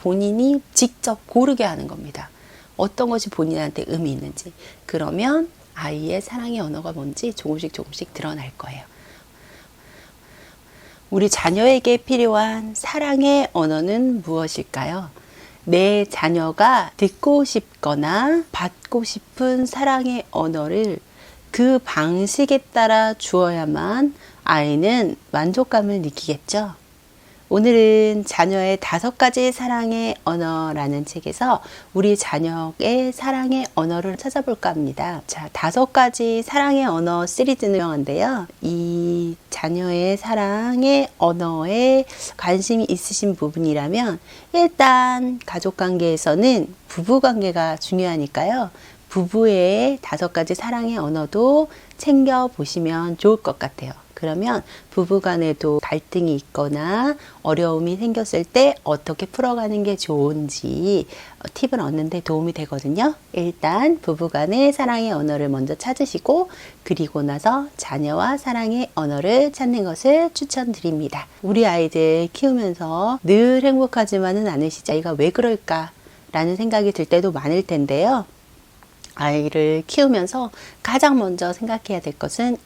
본인이 직접 고르게 하는 겁니다. 어떤 것이 본인한테 의미 있는지. 그러면 아이의 사랑의 언어가 뭔지 조금씩 드러날 거예요. 우리 자녀에게 필요한 사랑의 언어는 무엇일까요? 내 자녀가 듣고 싶거나 받고 싶은 사랑의 언어를 그 방식에 따라 주어야만 아이는 만족감을 느끼겠죠. 오늘은 자녀의 5가지 사랑의 언어라는 책에서 우리 자녀의 사랑의 언어를 찾아볼까 합니다. 자, 5가지 사랑의 언어 시리즈는 유명한데요. 이 자녀의 사랑의 언어에 관심이 있으신 부분이라면 일단 가족관계에서는 부부관계가 중요하니까요. 부부의 5가지 사랑의 언어도 챙겨보시면 좋을 것 같아요. 그러면 부부간에도 갈등이 있거나 어려움이 생겼을 때 어떻게 풀어가는 게 좋은지 팁을 얻는 데 도움이 되거든요. 일단 부부간의 사랑의 언어를 먼저 찾으시고 그리고 나서 자녀와 사랑의 언어를 찾는 것을 추천드립니다. 우리 아이들 키우면서 늘 행복하지만은 않으시죠? 아이가 왜 그럴까? 라는 생각이 들 때도 많을 텐데요. 아이를 키우면서 가장 먼저 생각해야 될 것은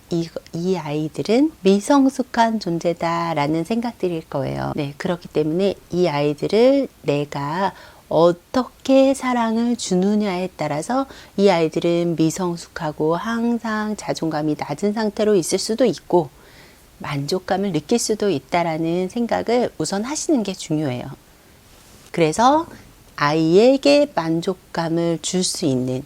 이 아이들은 미성숙한 존재다라는 생각들일 거예요. 네, 그렇기 때문에 이 아이들을 내가 어떻게 사랑을 주느냐에 따라서 이 아이들은 미성숙하고 항상 자존감이 낮은 상태로 있을 수도 있고 만족감을 느낄 수도 있다라는 생각을 우선 하시는 게 중요해요. 그래서 아이에게 만족감을 줄 수 있는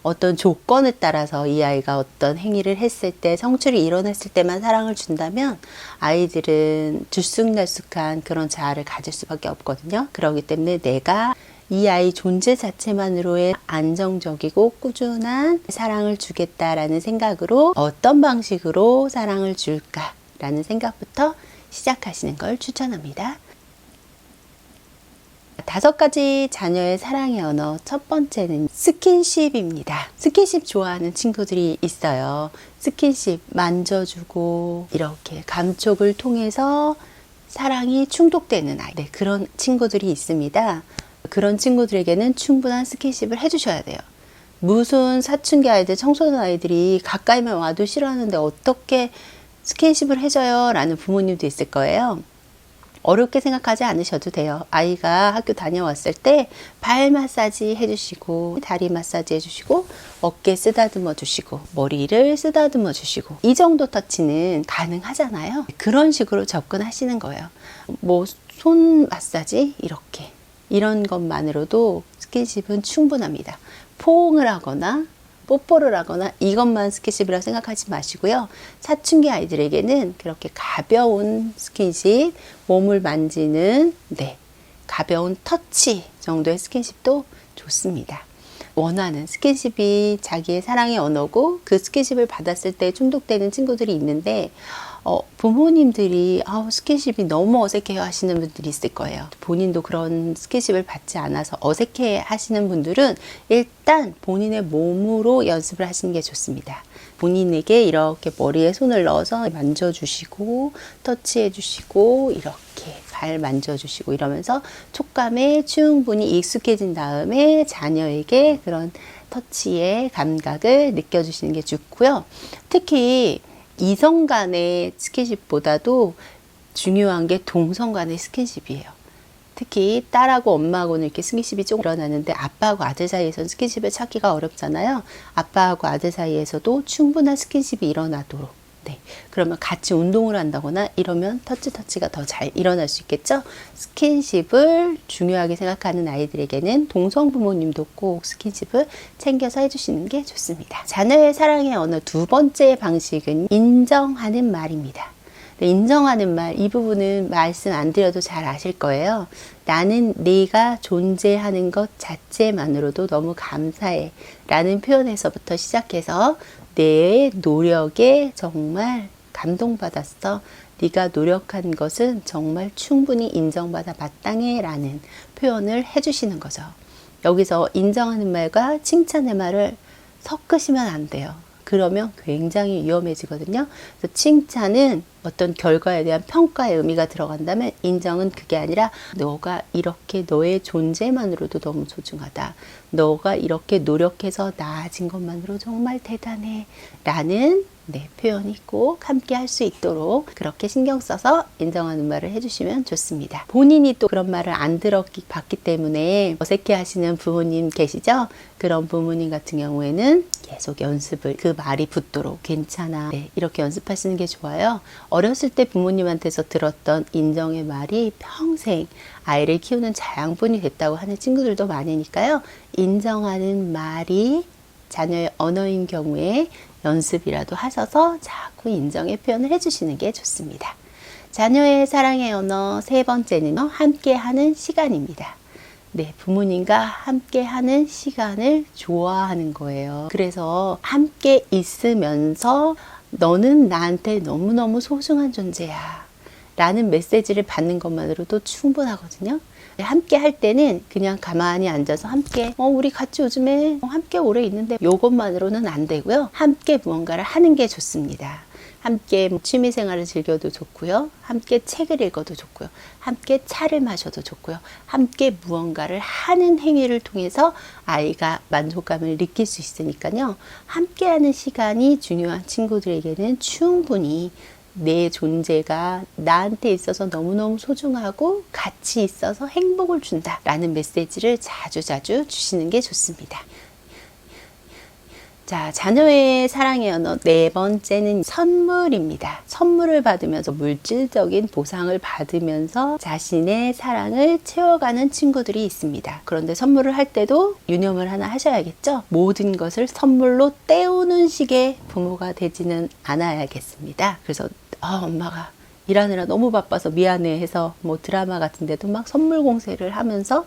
어떤 조건에 따라서 이 아이가 어떤 행위를 했을 때 성취를 이뤄냈을 때만 사랑을 준다면 아이들은 들쑥날쑥한 그런 자아를 가질 수밖에 없거든요. 그렇기 때문에 내가 이 아이 존재 자체만으로의 안정적이고 꾸준한 사랑을 주겠다라는 생각으로 어떤 방식으로 사랑을 줄까라는 생각부터 시작하시는 걸 추천합니다. 5가지 자녀의 사랑의 언어. 첫 번째는 스킨십입니다. 스킨십 좋아하는 친구들이 있어요. 스킨십 만져주고 이렇게 감촉을 통해서 사랑이 충족되는 아이. 네, 그런 친구들이 있습니다. 그런 친구들에게는 충분한 스킨십을 해주셔야 돼요. 무슨 사춘기 아이들, 청소년 아이들이 가까이만 와도 싫어하는데 어떻게 스킨십을 해줘요? 라는 부모님도 있을 거예요. 어렵게 생각하지 않으셔도 돼요. 아이가 학교 다녀왔을 때 발 마사지 해주시고 다리 마사지 해주시고 어깨 쓰다듬어 주시고 머리를 쓰다듬어 주시고 이 정도 터치는 가능하잖아요. 그런 식으로 접근하시는 거예요. 뭐 손 마사지 이렇게 이런 것만으로도 스킨십은 충분합니다. 포옹을 하거나 뽀뽀를 하거나 이것만 스킨십이라고 생각하지 마시고요. 사춘기 아이들에게는 그렇게 가벼운 스킨십, 몸을 만지는 가벼운 터치 정도의 스킨십도 좋습니다. 원하는 스킨십이 자기의 사랑의 언어고 그 스킨십을 받았을 때 중독되는 친구들이 있는데 부모님들이 스킨십이 너무 어색해요 하시는 분들이 있을 거예요. 본인도 그런 스킨십을 받지 않아서 어색해 하시는 분들은 일단 본인의 몸으로 연습을 하시는 게 좋습니다. 본인에게 이렇게 머리에 손을 넣어서 만져주시고 터치해 주시고 이렇게 발 만져주시고 이러면서 촉감에 충분히 익숙해진 다음에 자녀에게 그런 터치의 감각을 느껴주시는 게 좋고요. 특히 이성 간의 스킨십보다도 중요한 게 동성 간의 스킨십이에요. 특히 딸하고 엄마하고는 이렇게 스킨십이 조금 일어나는데 아빠하고 아들 사이에서는 스킨십을 찾기가 어렵잖아요. 아빠하고 아들 사이에서도 충분한 스킨십이 일어나도록 그러면 같이 운동을 한다거나 이러면 터치가 더 잘 일어날 수 있겠죠. 스킨십을 중요하게 생각하는 아이들에게는 동성 부모님도 꼭 스킨십을 챙겨서 해주시는 게 좋습니다. 자녀의 사랑의 언어 2번째 방식은 인정하는 말입니다. 인정하는 말, 이 부분은 말씀 안 드려도 잘 아실 거예요. 나는 네가 존재하는 것 자체만으로도 너무 감사해 라는 표현에서부터 시작해서 내 노력에 정말 감동받았어. 네가 노력한 것은 정말 충분히 인정받아 마땅해 라는 표현을 해주시는 거죠. 여기서 인정하는 말과 칭찬의 말을 섞으시면 안 돼요. 그러면 굉장히 위험해지거든요. 그래서 칭찬은 어떤 결과에 대한 평가의 의미가 들어간다면 인정은 그게 아니라 너가 이렇게 너의 존재만으로도 너무 소중하다. 너가 이렇게 노력해서 나아진 것만으로 정말 대단해. 라는 표현이 꼭 함께 할 수 있도록 그렇게 신경 써서 인정하는 말을 해주시면 좋습니다. 본인이 또 그런 말을 안 들어봤기 때문에 어색해 하시는 부모님 계시죠? 그런 부모님 같은 경우에는 계속 연습을 그 말이 붙도록 괜찮아. 이렇게 연습하시는 게 좋아요. 어렸을 때 부모님한테서 들었던 인정의 말이 평생 아이를 키우는 자양분이 됐다고 하는 친구들도 많으니까요. 인정하는 말이 자녀의 언어인 경우에 연습이라도 하셔서 자꾸 인정의 표현을 해주시는 게 좋습니다. 자녀의 사랑의 언어 세 번째는요, 함께하는 시간입니다. 부모님과 함께하는 시간을 좋아하는 거예요. 그래서 함께 있으면서 너는 나한테 너무너무 소중한 존재야 라는 메시지를 받는 것만으로도 충분하거든요. 함께 할 때는 그냥 가만히 앉아서 함께 우리 같이 요즘에 함께 오래 있는데 이것만으로는 안 되고요. 함께 무언가를 하는 게 좋습니다. 함께 취미생활을 즐겨도 좋고요. 함께 책을 읽어도 좋고요. 함께 차를 마셔도 좋고요. 함께 무언가를 하는 행위를 통해서 아이가 만족감을 느낄 수 있으니까요. 함께하는 시간이 중요한 친구들에게는 충분히 내 존재가 나한테 있어서 너무너무 소중하고 같이 있어서 행복을 준다 라는 메시지를 자주자주 주시는 게 좋습니다. 자, 자녀의 사랑의 언어 네 번째는 선물입니다. 선물을 받으면서 물질적인 보상을 받으면서 자신의 사랑을 채워가는 친구들이 있습니다. 그런데 선물을 할 때도 유념을 하나 하셔야겠죠? 모든 것을 선물로 때우는 식의 부모가 되지는 않아야겠습니다. 그래서 엄마가 일하느라 너무 바빠서 미안해 해서 드라마 같은 데도 막 선물 공세를 하면서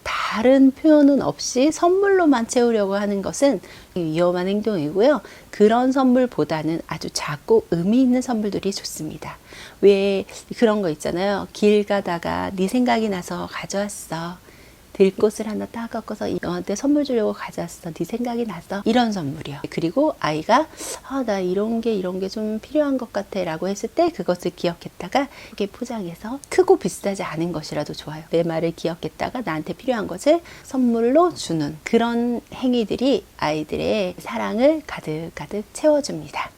다른 표현은 없이 선물로만 채우려고 하는 것은 위험한 행동이고요. 그런 선물보다는 아주 작고 의미 있는 선물들이 좋습니다. 왜 그런 거 있잖아요. 길 가다가 네 생각이 나서 가져왔어. 들꽃을 하나 따갖고서 너한테 선물 주려고 가져왔어. 네 생각이 나서. 이런 선물이요. 그리고 아이가 나 이런 게 좀 필요한 것 같아 라고 했을 때 그것을 기억했다가 이렇게 포장해서 크고 비싸지 않은 것이라도 좋아요. 내 말을 기억했다가 나한테 필요한 것을 선물로 주는 그런 행위들이 아이들의 사랑을 가득가득 채워줍니다.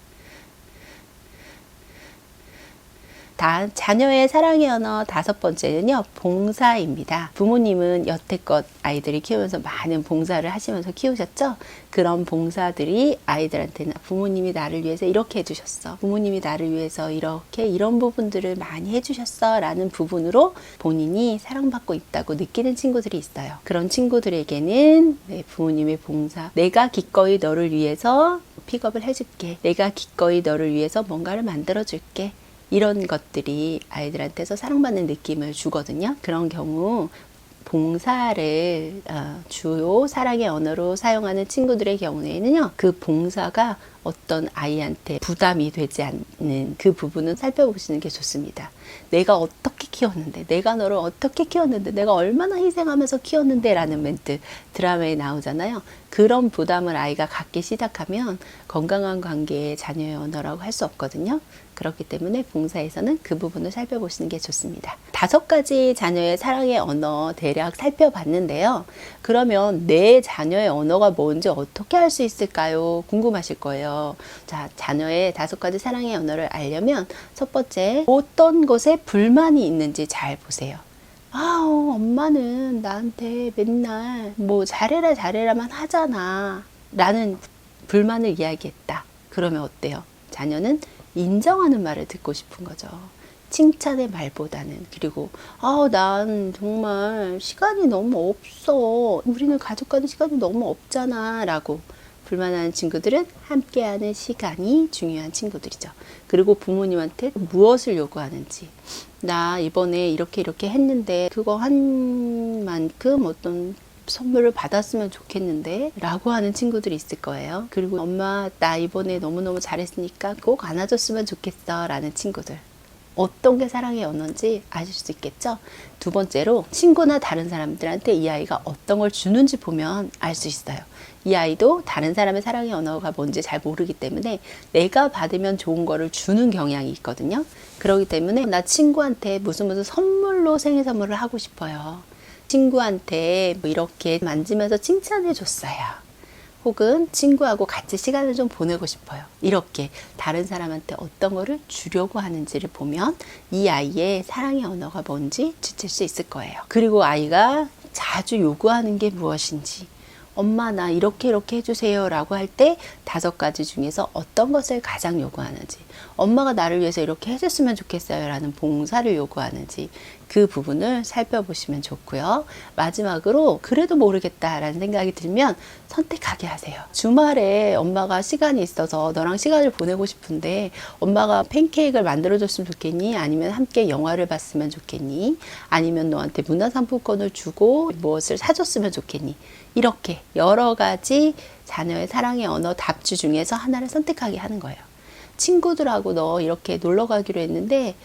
자녀의 사랑의 언어 다섯 번째는요, 봉사입니다. 부모님은 여태껏 아이들을 키우면서 많은 봉사를 하시면서 키우셨죠? 그런 봉사들이 아이들한테는 부모님이 나를 위해서 이렇게 해주셨어. 부모님이 나를 위해서 이런 부분들을 많이 해주셨어. 라는 부분으로 본인이 사랑받고 있다고 느끼는 친구들이 있어요. 그런 친구들에게는 부모님의 봉사, 내가 기꺼이 너를 위해서 픽업을 해줄게. 내가 기꺼이 너를 위해서 뭔가를 만들어줄게. 이런 것들이 아이들한테서 사랑받는 느낌을 주거든요. 그런 경우 봉사를 주요 사랑의 언어로 사용하는 친구들의 경우에는요, 그 봉사가 어떤 아이한테 부담이 되지 않는 그 부분은 살펴보시는 게 좋습니다. 내가 어떻게 키웠는데, 내가 너를 어떻게 키웠는데, 내가 얼마나 희생하면서 키웠는데 라는 멘트 드라마에 나오잖아요. 그런 부담을 아이가 갖기 시작하면 건강한 관계의 자녀의 언어라고 할 수 없거든요. 그렇기 때문에 봉사에서는 그 부분을 살펴보시는 게 좋습니다. 5가지 자녀의 사랑의 언어 대략 살펴봤는데요. 그러면 내 자녀의 언어가 뭔지 어떻게 알 수 있을까요? 궁금하실 거예요. 자, 자녀의 5가지 사랑의 언어를 알려면 첫 번째, 어떤 것에 불만이 있는지 잘 보세요. 엄마는 나한테 맨날 잘해라만 하잖아 라는 불만을 이야기했다. 그러면 어때요? 자녀는 인정하는 말을 듣고 싶은 거죠. 칭찬의 말보다는. 그리고 난 정말 시간이 너무 없어. 우리는 가족과는 시간이 너무 없잖아 라고 불만하는 친구들은 함께하는 시간이 중요한 친구들이죠. 그리고 부모님한테 무엇을 요구하는지, 나 이번에 이렇게 했는데 그거 한 만큼 어떤 선물을 받았으면 좋겠는데 라고 하는 친구들이 있을 거예요. 그리고 엄마 나 이번에 너무너무 잘했으니까 꼭 안아줬으면 좋겠어 라는 친구들. 어떤 게 사랑의 언어인지 아실 수 있겠죠? 두 번째로 친구나 다른 사람들한테 이 아이가 어떤 걸 주는지 보면 알 수 있어요. 이 아이도 다른 사람의 사랑의 언어가 뭔지 잘 모르기 때문에 내가 받으면 좋은 거를 주는 경향이 있거든요. 그렇기 때문에 나 친구한테 무슨 선물로 생일 선물을 하고 싶어요. 친구한테 뭐 이렇게 만지면서 칭찬해 줬어요. 혹은 친구하고 같이 시간을 좀 보내고 싶어요. 이렇게 다른 사람한테 어떤 거를 주려고 하는지를 보면 이 아이의 사랑의 언어가 뭔지 지칠 수 있을 거예요. 그리고 아이가 자주 요구하는 게 무엇인지, 엄마 나 이렇게 해주세요 라고 할 때 5가지 중에서 어떤 것을 가장 요구하는지, 엄마가 나를 위해서 이렇게 해줬으면 좋겠어요 라는 봉사를 요구하는지 그 부분을 살펴보시면 좋고요. 마지막으로 그래도 모르겠다라는 생각이 들면 선택하게 하세요. 주말에 엄마가 시간이 있어서 너랑 시간을 보내고 싶은데 엄마가 팬케이크를 만들어줬으면 좋겠니? 아니면 함께 영화를 봤으면 좋겠니? 아니면 너한테 문화상품권을 주고 무엇을 사줬으면 좋겠니? 이렇게 여러 가지 자녀의 사랑의 언어 답지 중에서 하나를 선택하게 하는 거예요. 친구들하고 너 이렇게 놀러 가기로 했는데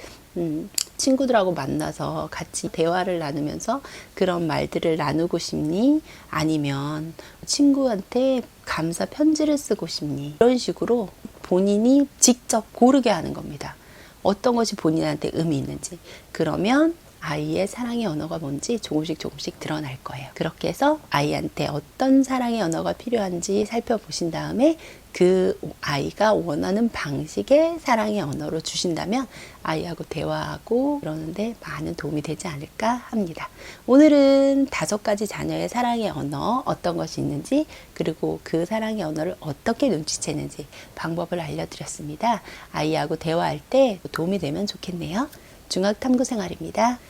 친구들하고 만나서 같이 대화를 나누면서 그런 말들을 나누고 싶니? 아니면 친구한테 감사 편지를 쓰고 싶니? 이런 식으로 본인이 직접 고르게 하는 겁니다. 어떤 것이 본인한테 의미 있는지. 그러면 아이의 사랑의 언어가 뭔지 조금씩 드러날 거예요. 그렇게 해서 아이한테 어떤 사랑의 언어가 필요한지 살펴보신 다음에 그 아이가 원하는 방식의 사랑의 언어로 주신다면 아이하고 대화하고 그러는데 많은 도움이 되지 않을까 합니다. 오늘은 5가지 자녀의 사랑의 언어 어떤 것이 있는지, 그리고 그 사랑의 언어를 어떻게 눈치채는지 방법을 알려드렸습니다. 아이하고 대화할 때 도움이 되면 좋겠네요. 중학탐구생활입니다.